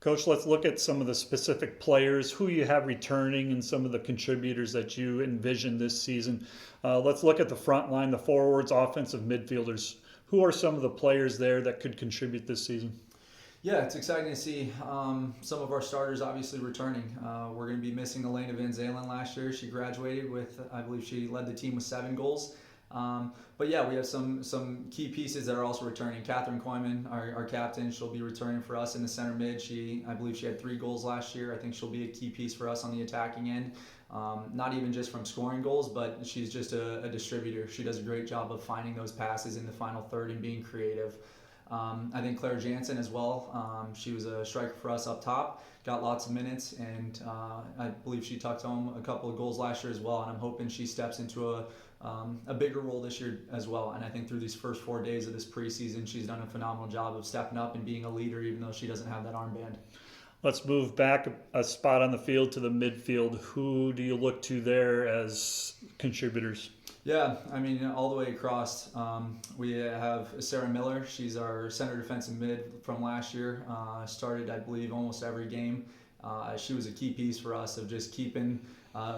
Coach, let's look at some of the specific players, who you have returning, and some of the contributors that you envision this season. Let's look at the front line, the forwards, offensive midfielders. Who are some of the players there that could contribute this season? Yeah, it's exciting to see some of our starters obviously returning. We're going to be missing Eliana Van Holsen last year. She graduated with, I believe she led the team with 7 goals. But yeah, we have some key pieces that are also returning. Coyman, our captain, she'll be returning for us in the center mid. I believe she had 3 goals last year. I think she'll be a key piece for us on the attacking end. Not even just from scoring goals, but she's just a distributor. She does a great job of finding those passes in the final third and being creative. I think Claire Jansen as well. She was a striker for us up top, got lots of minutes, and I believe she tucked home a couple of goals last year as well. And I'm hoping she steps into a bigger role this year as well. And I think through these first 4 days of this preseason, she's done a phenomenal job of stepping up and being a leader, even though she doesn't have that armband. Let's move back a spot on the field to the midfield. Who do you look to there as contributors? Yeah, I mean, all the way across, we have Sarah Miller. She's our center defensive mid from last year. Started, I believe, almost every game. She was a key piece for us of just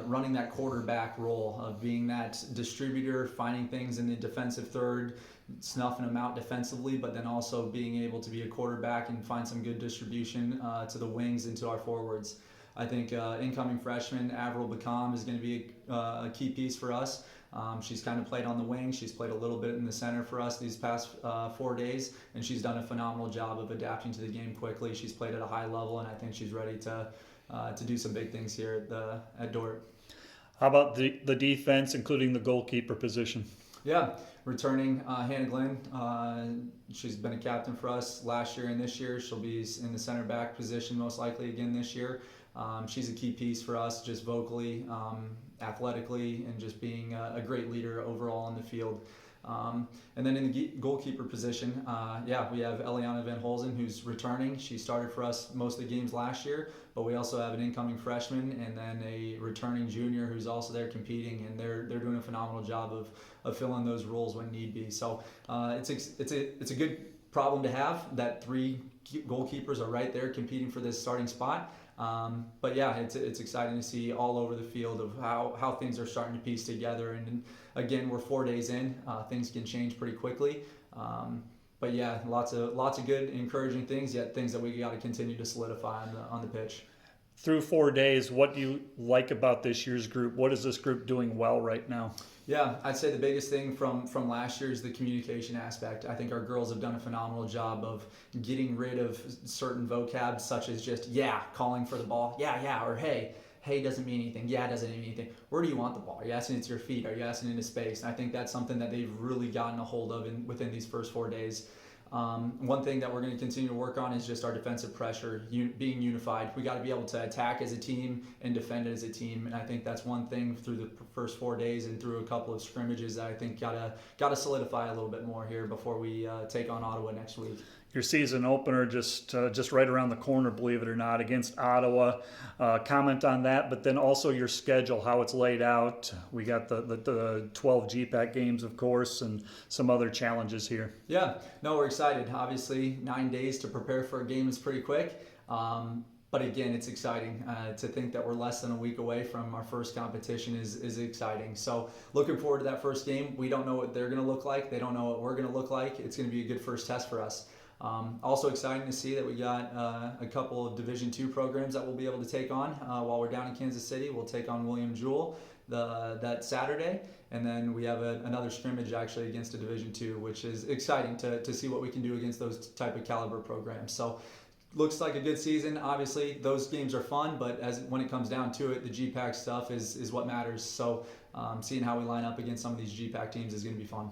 running that quarterback role, of being that distributor, finding things in the defensive third, snuffing them out defensively, but then also being able to be a quarterback and find some good distribution to the wings and to our forwards. I think incoming freshman Avril Bacam is going to be a key piece for us. She's kind of played on the wing. She's played a little bit in the center for us these past 4 days, and she's done a phenomenal job of adapting to the game quickly. She's played at a high level, and I think she's ready to do some big things here at Dort. How about the defense, including the goalkeeper position? Yeah, returning Hannah Glenn. She's been a captain for us last year and this year. She'll be in the center back position most likely again this year. She's a key piece for us, just vocally, athletically, and just being a great leader overall on the field. And then in the goalkeeper position, we have Eliana Van Holsen, who's returning. She started for us most of the games last year, but we also have an incoming freshman and then a returning junior who's also there competing, and they're doing a phenomenal job of filling those roles when need be. So it's a good problem to have that 3 goalkeepers are right there competing for this starting spot. But yeah, it's exciting to see all over the field of how things are starting to piece together. And again, we're 4 days in. Things can change pretty quickly. But yeah, lots of good, encouraging things. Yet things that we got to continue to solidify on the pitch. Through 4 days, what do you like about this year's group? What is this group doing well right now? Yeah, I'd say the biggest thing from last year is the communication aspect. I think our girls have done a phenomenal job of getting rid of certain vocab, such as just, calling for the ball, or hey. Hey doesn't mean anything. Yeah doesn't mean anything. Where do you want the ball? Are you asking it to your feet? Are you asking it into space? And I think that's something that they've really gotten a hold of within these first 4 days. One thing that we're going to continue to work on is just our defensive pressure, being unified. We got to be able to attack as a team and defend as a team, and I think that's one thing through the first 4 days and through a couple of scrimmages that I think got to solidify a little bit more here before we take on Ottawa next week. Your season opener just right around the corner, believe it or not, against Ottawa. Comment on that, but then also your schedule, how it's laid out. We got the 12 GPAC games, of course, and some other challenges here. Yeah, no, we're excited. Obviously, 9 days to prepare for a game is pretty quick. But again, it's exciting to think that we're less than a week away from our first competition is exciting. So looking forward to that first game. We don't know what they're going to look like. They don't know what we're going to look like. It's going to be a good first test for us. Also exciting to see that we got a couple of Division II programs that we'll be able to take on while we're down in Kansas City. We'll take on William Jewell that Saturday, and then we have another scrimmage actually against a Division II, which is exciting to see what we can do against those type of caliber programs. So looks like a good season. Obviously, those games are fun, but when it comes down to it, the GPAC stuff is what matters. So seeing how we line up against some of these GPAC teams is going to be fun.